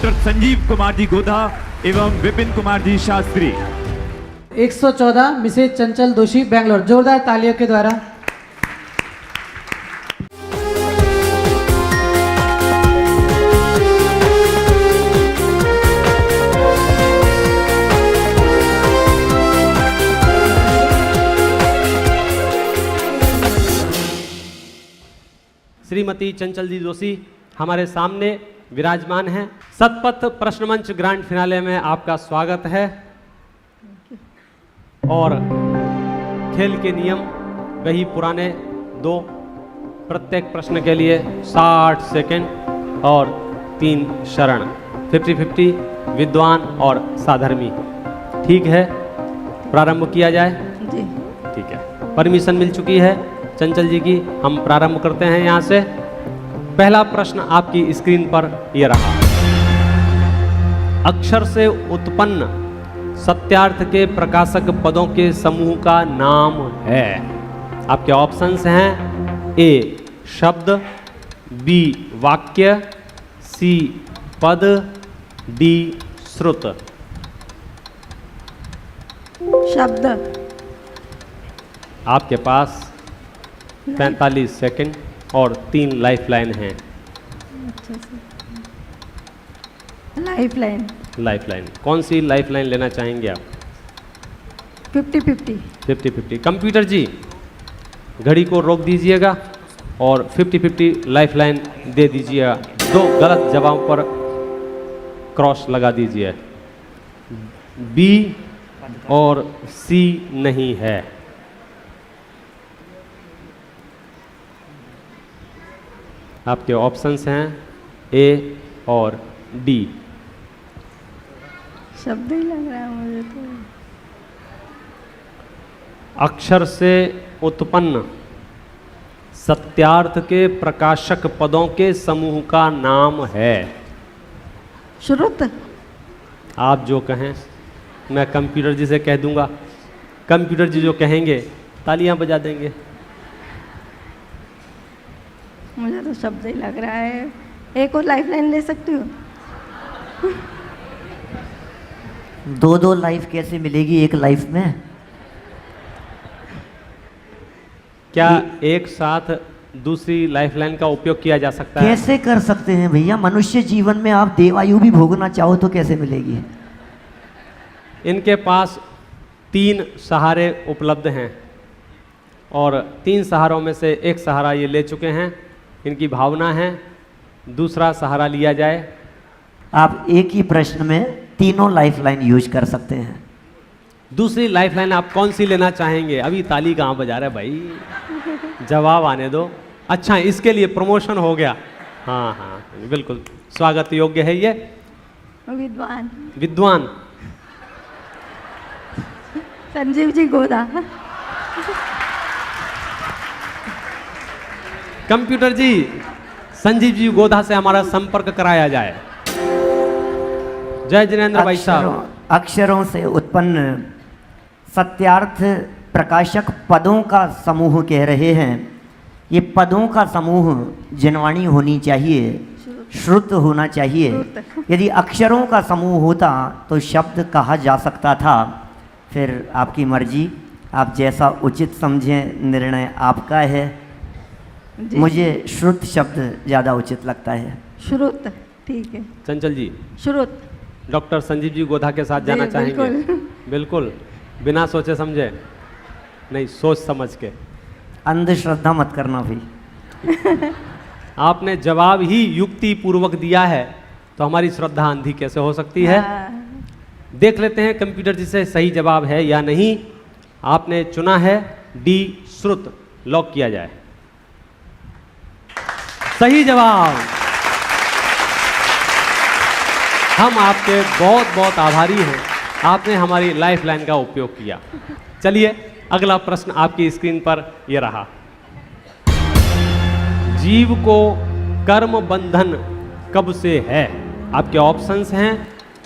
Doctor Sanjeev Kumar ji Godha एवं Vipin Kumar ji Shastri. 114 Mrs चंचल दोषी बेंगलोर। जोरदार तालियों के द्वारा। श्रीमती चंचल जी दोषी हमारे सामने विराजमान हैं। सतपथ प्रश्न मंच ग्रैंड फिनाले में आपका स्वागत है। और खेल के नियम वही पुराने दो, प्रत्येक प्रश्न के लिए 60 सेकंड और 3 शरण, 50-50 विद्वान और साधर्मी। ठीक है, प्रारंभ किया जाए जी। ठीक है, परमिशन मिल चुकी है चंचल जी की। हम प्रारंभ करते हैं यहाँ से। पहला प्रश्न आपकी स्क्रीन पर यह रहा। अक्षर से उत्पन्न सत्यार्थ के प्रकाशक पदों के समूह का नाम है। आपके ऑप्शंस हैं ए शब्द, बी वाक्य, सी पद, डी श्रुत। शब्द। आपके पास 45 सेकंड और 3 लाइफलाइन हैं। लाइफलाइन। लाइफलाइन कौन सी लाइफलाइन लेना चाहेंगे आप? 50-50। 50-50। कंप्यूटर जी घड़ी को रोक दीजिएगा और 50-50 लाइफलाइन दे दीजिएगा। 2 गलत जवाब पर क्रॉस लगा दीजिए। बी और सी नहीं है। आपके ऑप्शंस हैं ए और डी। शब्द ही लग रहा है मुझे तो। अक्षर से उत्पन्न सत्यार्थ के प्रकाशक पदों के समूह का नाम है। श्रुत। आप जो कहें, मैं कंप्यूटर जी से कह दूंगा, कंप्यूटर जी जो कहेंगे तालियां बजा देंगे। मुझे तो शब्द ही लग रहा है। एक और लाइफलाइन ले सकती हूँ? 2-2 लाइफ कैसे मिलेगी एक लाइफ में? क्या एक साथ दूसरी लाइफलाइन का उपयोग किया जा सकता है? कैसे कर सकते हैं भैया? मनुष्य जीवन में आप देवायु भी भोगना चाहो तो कैसे मिलेगी? इनके पास 3 सहारे उपलब्ध हैं और 3 सहारों में से एक सहारा ये ले चुके हैं। इनकी भावना है दूसरा सहारा लिया जाए। आप एक ही प्रश्न में तीनों लाइफलाइन यूज कर सकते हैं। दूसरी लाइफलाइन आप कौन सी लेना चाहेंगे? अभी ताली कहाँ बजा रहे भाई, जवाब आने दो। अच्छा, इसके लिए प्रमोशन हो गया। हाँ हाँ बिल्कुल स्वागत योग्य है ये। विद्वान। विद्वान संजीव जी गोधा। कंप्यूटर जी संजीव जी गोधा से हमारा संपर्क कराया जाए। जय जिनेंद्र भाई साहब। अक्षरों से उत्पन्न सत्यार्थ प्रकाशक पदों का समूह कह रहे हैं। ये पदों का समूह जिनवाणी होनी चाहिए, श्रुत होना चाहिए। यदि अक्षरों का समूह होता तो शब्द कहा जा सकता था। फिर आपकी मर्जी, आप जैसा उचित समझें, निर्णय आपका है। मुझे श्रुत शब्द ज़्यादा उचित लगता है। श्रुत ठीक है। चंचल जी श्रुत। डॉक्टर संजीव जी गोधा के साथ जाना चाहेंगे? बिल्कुल बिना सोचे समझे, नहीं सोच समझ के। अंधश्रद्धा मत करना भाई। आपने जवाब ही युक्ति पूर्वक दिया है तो हमारी श्रद्धा अंधी कैसे हो सकती है? देख लेते हैं कंप्यूटर जी से सही जवाब है या नहीं। आपने चुना है डी श्रुत। लॉक किया जाए। सही जवाब। हम आपके बहुत बहुत आभारी हैं, आपने हमारी लाइफलाइन का उपयोग किया। चलिए अगला प्रश्न आपकी स्क्रीन पर यह रहा। जीव को कर्म बंधन कब से है? आपके ऑप्शंस हैं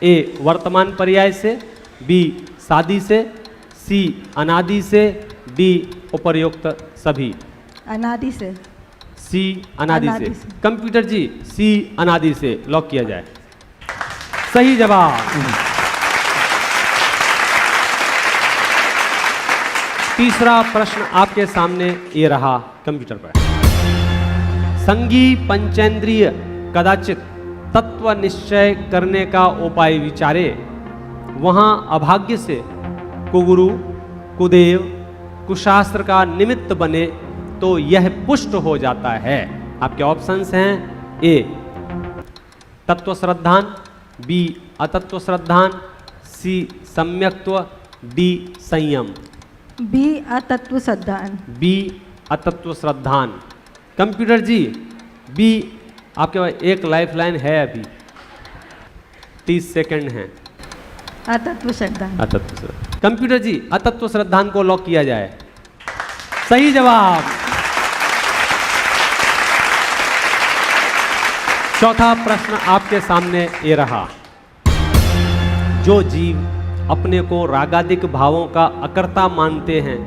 ए वर्तमान पर्याय से, बी शादी से, सी अनादि से, डी उपर्युक्त सभी। अनादि से। सी अनादि से। कंप्यूटर जी सी अनादि से लॉक किया जाए। सही जवाब। तीसरा प्रश्न आपके सामने ये रहा कंप्यूटर पर। संगी पंचेंद्रिय कदाचित तत्व निश्चय करने का उपाय विचारे, वहां अभाग्य से कुगुरु कुदेव कुशास्त्र का निमित्त बने तो यह पुष्ट हो जाता है। आपके ऑप्शंस हैं ए तत्व श्रद्धान, बी अतत्व श्रद्धान, सी सम्यक्त्व, डी संयम। बी अतत्व श्रद्धान। बी अतत्व श्रद्धान। कंप्यूटर जी बी आपके पास एक लाइफलाइन है, अभी 30 सेकंड हैं। अतत्व श्रद्धान। अतत्व श्रद्धान। कंप्यूटर जी अतत्व श्रद्धान को लॉक किया जाए। सही जवाब। चौथा प्रश्न आपके सामने ये रहा। जो जीव अपने को रागादिक भावों का अकर्ता मानते हैं,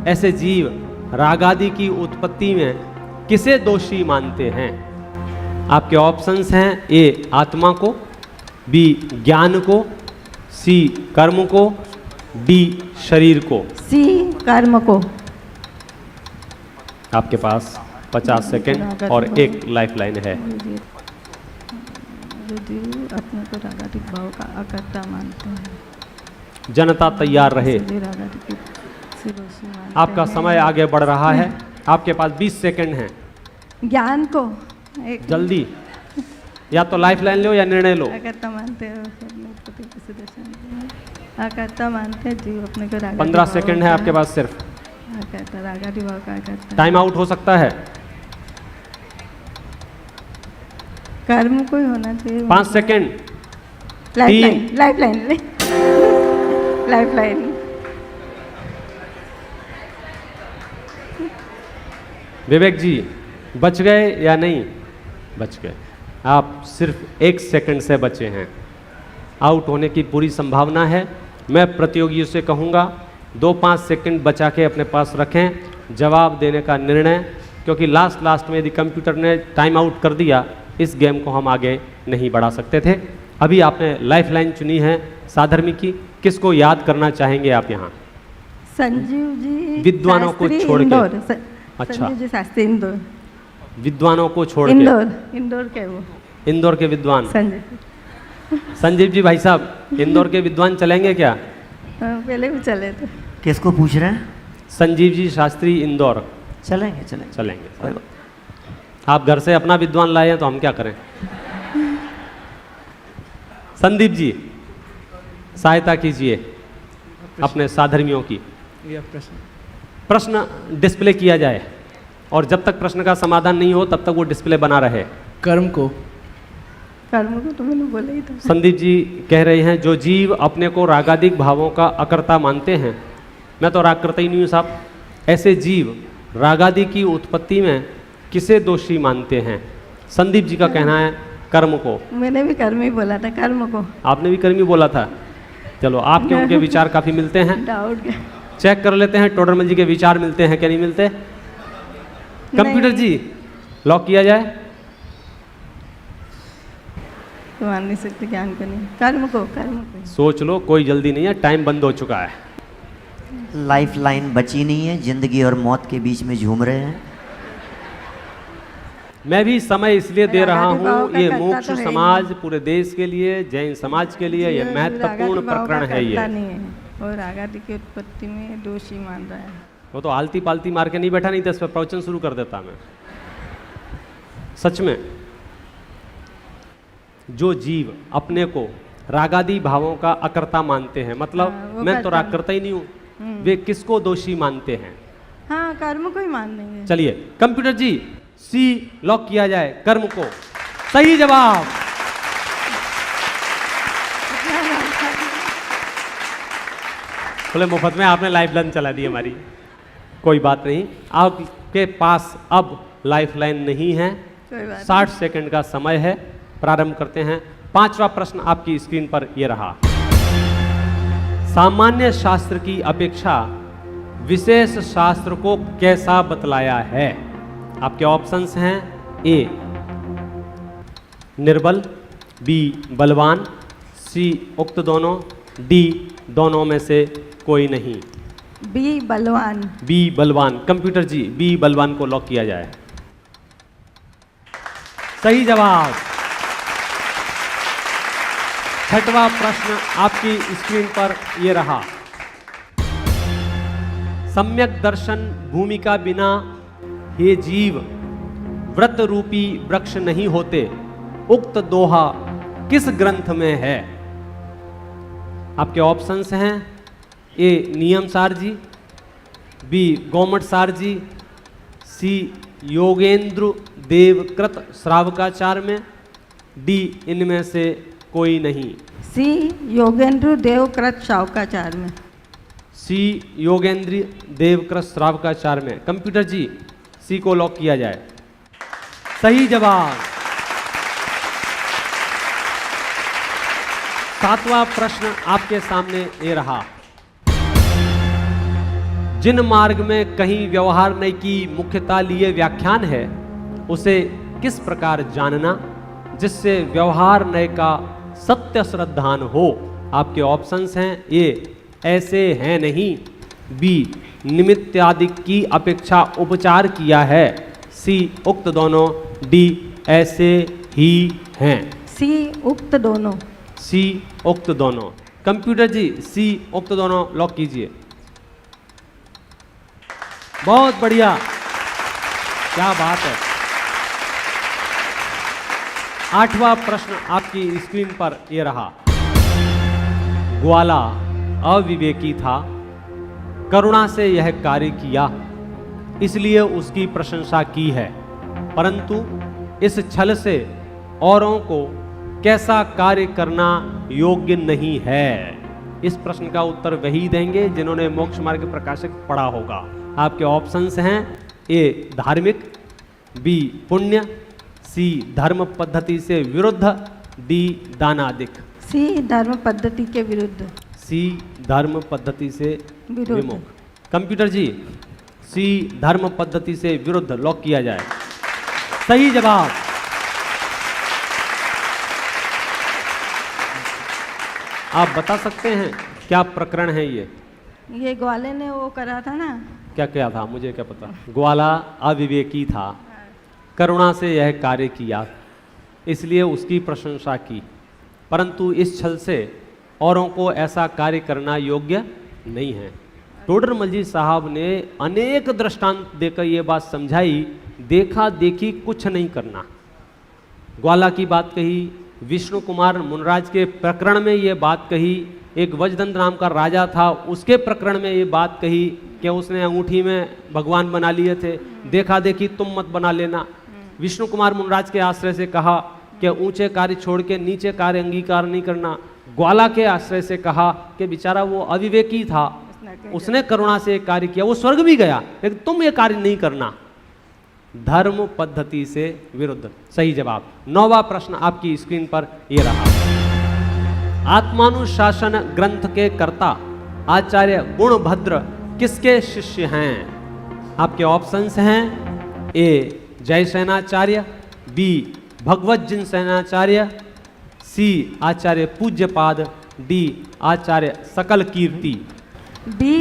ऐसे जीव रागादि की उत्पत्ति में किसे दोषी मानते हैं? आपके ऑप्शंस हैं ए आत्मा को, बी ज्ञान को, सी कर्म को, डी शरीर को। सी कर्म को। आपके पास 50 सेकंड और एक लाइफलाइन है। जो जीव अपने को रागादिक भाव का अकर्ता मानते हैं, जनता तैयार रहे, रागादिक से दोषी मानते आपका हैं। समय आगे बढ़ रहा है। आपके पास 20 सेकंड हैं, ज्ञान को एक जल्दी या तो लाइफलाइन लो या निर्णय लो। अकर्ता मानते हैं, किसी दोषी मानते हैं। अकर्ता मानते हैं जीव अपने को रागादिक 15 भाव सेकंड है का आपके पास सिर्फ। अकर्ता रागादिक भाव का अकर्ता। टाइम आउट हो सकता है। कर्म को ही होना चाहिए। 5 second. Lifeline, lifeline, lifeline. Vivek ji बच गए या नहीं? बच गए। आप सिर्फ 1 सेकंड से बचे हैं। आउट होने की पूरी संभावना है। मैं प्रतियोगियों से कहूँगा 2-5 सेकंड बचा के अपने पास रखें जवाब देने का निर्णय, क्योंकि लास्ट में यदि कंप्यूटर ने टाइम आउट कर दिया, इस गेम को हम आगे नहीं बढ़ा सकते थे। अभी आपने लाइफलाइन चुनी है साधर्मी की। किसको याद करना चाहेंगे आप यहाँ? संजीव जी विद्वानों को शास्त्री, छोड़ के। इंदौर। अच्छा। संजीव जी शास्त्री, इंदौर। विद्वानों को छोड़ के। इंदौर के वो इंदौर के विद्वान संजीव। संजीव जी भाई साहब, इंदौर के विद्वान चलेंगे क्या? पहले भी चले थे। किसको पूछ रहे हैं? संजीव जी शास्त्री इंदौर चलेंगे चलेंगे चलेंगे। आप घर से अपना विद्वान लाए हैं तो हम क्या करें? संदीप जी सहायता कीजिए अपने साधर्मियों की। प्रश्न डिस्प्ले किया जाए और जब तक प्रश्न का समाधान नहीं हो तब तक वो डिस्प्ले बना रहे। कर्म को। कर्म को तो मैंने बोला ही था। संदीप जी कह रहे हैं जो जीव अपने को रागादिक भावों का अकर्ता मानते हैं। मैं तो राग करता ही नहीं हूँ साहब। ऐसे जीव रागादि की उत्पत्ति में किसे दोषी मानते हैं? संदीप जी का कहना है कर्म को। मैंने भी कर्म ही बोला था, कर्म को। आपने भी कर्म ही बोला था। चलो आपके उनके विचार काफ़ी मिलते हैं। डाउट चेक कर लेते हैं टोडरमल जी के विचार मिलते हैं क्या नहीं मिलते। कंप्यूटर जी लॉक किया जाए। तो मान नहीं सकते ज्ञान को नहीं, कर्म को, कर्म को। सोच लो, कोई जल्दी नहीं है, टाइम बंद हो चुका है। लाइफ लाइन बची नहीं है, जिंदगी और मौत के बीच में झूम रहे हैं। मैं भी समय इसलिए दे रहा रागादि भाव हूँ, का ये कर्ता मोक्ष तो है ही समाज पूरे देश के लिए, जैन समाज के लिए ये जीव महत्वपूर्ण रागादि भाव का प्रकरण है। कर्ता ये नहीं है और रागादि की उत्पत्ति में दोषी मान रहा है। वो तो आलती पालती मार के नहीं बैठा, नहीं तो इस पर प्रवचन शुरू कर देता मैं। सच में जो जीव अपने को रागादि भावों का अकर्ता मानते हैं, मतलब वो मैं तो कर्ता राग करता ही नहीं हूँ, वे किसको दोषी मानते हैं? हाँ, कर्म को ही मान लेंगे। चलिए कंप्यूटर जी सी लॉक किया जाए, कर्म को। सही जवाब। बोले मुफ्त में आपने लाइफ लाइन चला दी हमारी। कोई बात नहीं, आपके पास अब लाइफ लाइन नहीं है। कोई बात 60 सेकंड का समय है। प्रारंभ करते हैं। 5वां प्रश्न आपकी स्क्रीन पर यह रहा। सामान्य शास्त्र की अपेक्षा विशेष शास्त्र को कैसा बतलाया है? आपके ऑप्शंस हैं ए निर्बल, बी बलवान, सी उक्त दोनों, डी दोनों में से कोई नहीं। बी बलवान। बी बलवान। कंप्यूटर जी बी बलवान को लॉक किया जाए। सही जवाब। छठवां प्रश्न आपकी स्क्रीन पर ये रहा। सम्यक दर्शन भूमिका बिना हे जीव व्रत रूपी वृक्ष नहीं होते, उक्त दोहा किस ग्रंथ में है? आपके ऑप्शंस हैं ए नियम सार जी, बी गोमट सार जी, सी योगेंद्र देवकृत श्रावकाचार में, डी इनमें से कोई नहीं। सी योगेंद्र देवकृत शावकाचार में। सी योगेंद्र देवकृत श्रावकाचार में। कंप्यूटर जी सी को लॉक किया जाए। सही जवाब। सातवां प्रश्न आपके सामने ये रहा। जिन मार्ग में कहीं व्यवहार नय की मुख्यता लिए व्याख्यान है, उसे किस प्रकार जानना जिससे व्यवहार नय का सत्य श्रद्धान हो? आपके ऑप्शंस हैं ए ऐसे हैं नहीं, बी निमित्तादि की अपेक्षा उपचार किया है, सी उक्त दोनों, डी ऐसे ही हैं। सी उक्त दोनों। सी उक्त दोनों। कंप्यूटर जी सी उक्त दोनों लॉक कीजिए। बहुत बढ़िया, क्या बात है। आठवां प्रश्न आपकी स्क्रीन पर यह रहा। ग्वाला अविवेकी था, करुणा से यह कार्य किया, इसलिए उसकी प्रशंसा की है, परंतु इस छल से औरों को कैसा कार्य करना योग्य नहीं है? इस प्रश्न का उत्तर वही देंगे जिन्होंने मोक्ष मार्ग प्रकाशक पढ़ा होगा। आपके ऑप्शंस हैं ए धार्मिक, बी पुण्य, सी धर्म पद्धति से विरुद्ध, डी दानादिक। सी धर्म पद्धति के विरुद्ध। सी धर्म पद्धति से विरुद्ध। विमुख। कंप्यूटर जी सी धर्म पद्धति से विरुद्ध लॉक किया जाए। सही जवाब। आप बता सकते हैं क्या प्रकरण है ये ग्वाले ने वो करा था ना। क्या क्या था, मुझे क्या पता। ग्वाला अविवेकी था, करुणा से यह कार्य किया, इसलिए उसकी प्रशंसा की, परंतु इस छल से औरों को ऐसा कार्य करना योग्य नहीं है। टोडरमल जी साहब ने अनेक दृष्टांत देकर यह बात समझाई, देखा देखी कुछ नहीं करना। ग्वाला की बात कही, विष्णु कुमार मुनराज के प्रकरण में ये बात कही, एक वजदंत नाम का राजा था उसके प्रकरण में ये बात कही कि उसने अंगूठी में भगवान बना लिए थे, देखा देखी तुम मत बना लेना। विष्णु कुमार मुनराज के आश्रय से कहा कि ऊंचे कार्य छोड़ के नीचे कार्य अंगीकार नहीं करना। ग्वाला के आश्रय से कहा कि बेचारा वो अविवेकी था, उसने करुणा से एक कार्य किया, वो स्वर्ग भी गया, लेकिन तुम ये कार्य नहीं करना। धर्म पद्धति से विरुद्ध। सही जवाब। नौवां प्रश्न आपकी स्क्रीन पर यह रहा। आत्मानुशासन ग्रंथ के कर्ता आचार्य गुणभद्र किसके शिष्य हैं? आपके ऑप्शंस हैं ए जयसेनाचार्य, बी भगवत जिन सेनाचार्य, सी आचार्य पूज्यपाद, डी आचार्य सकल कीर्ति। बी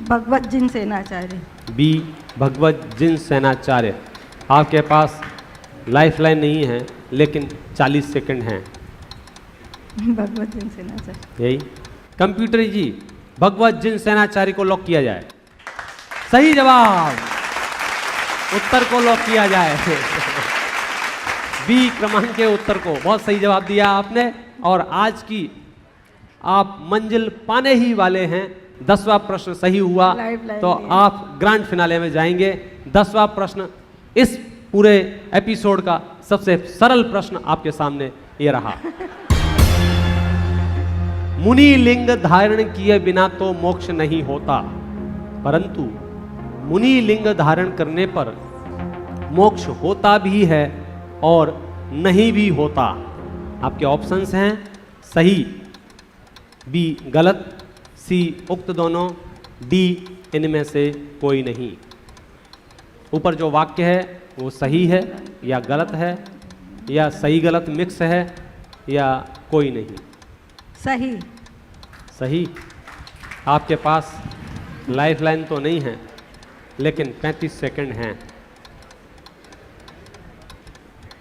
भगवत जिन सेनाचार्य। बी भगवत जिन सेनाचार्य। आपके पास लाइफलाइन नहीं है, लेकिन 40 सेकंड हैं। भगवत जिन सेनाचार्य। यही। कंप्यूटर जी भगवत जिन सेनाचार्य को लॉक किया जाए। सही जवाब। उत्तर को लॉक किया जाए। बी क्रमांक के उत्तर को बहुत सही जवाब दिया आपने, और आज की आप मंजिल पाने ही वाले हैं। 10वां प्रश्न सही हुआ तो आप ग्रैंड फिनाले में जाएंगे। 10वां प्रश्न इस पूरे एपिसोड का सबसे सरल प्रश्न आपके सामने ये रहा। मुनि लिंग धारण किए बिना तो मोक्ष नहीं होता, परंतु मुनि लिंग धारण करने पर मोक्ष होता भी है और नहीं भी होता। आपके ऑप्शंस हैं सही, बी गलत, सी उक्त दोनों, डी इनमें से कोई नहीं। ऊपर जो वाक्य है वो सही है या गलत है, या सही गलत मिक्स है, या कोई नहीं। सही। सही। आपके पास लाइफलाइन तो नहीं है, लेकिन 35 सेकंड हैं।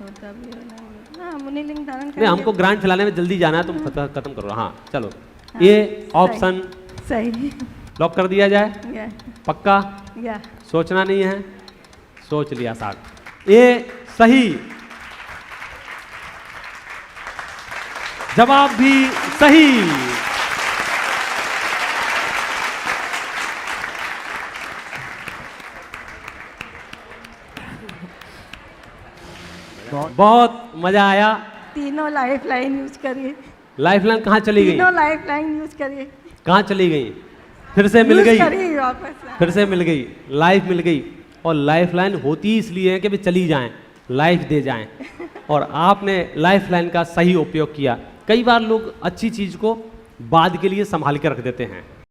होता भी है ना, हाँ, मुनि लिंग धारण नहीं, हमको ग्रांट खिलाने में जल्दी जाना है, तुम खत्म करो। हाँ चलो, ये ऑप्शन सही। लॉक कर दिया जाए। या, पक्का? या। सोचना नहीं है? सोच लिया साहब, ये सही। जवाब भी सही। बहुत मजा आया। तीनों लाइफ लाइन यूज करिए। लाइफलाइन कहाँ चली गई? तीनों लाइफ लाइन यूज करिए। कहाँ चली गई? फिर से मिल यूज गई। करिए वापस। फिर से मिल गई, लाइफ मिल गई। और लाइफलाइन होती इसलिए है कि भी चली जाएं, लाइफ दे जाएं। और आपने लाइफलाइन का सही उपयोग किया। कई बार लोग अच्छी चीज़ को बाद के लिए संभाल के रख देते हैं।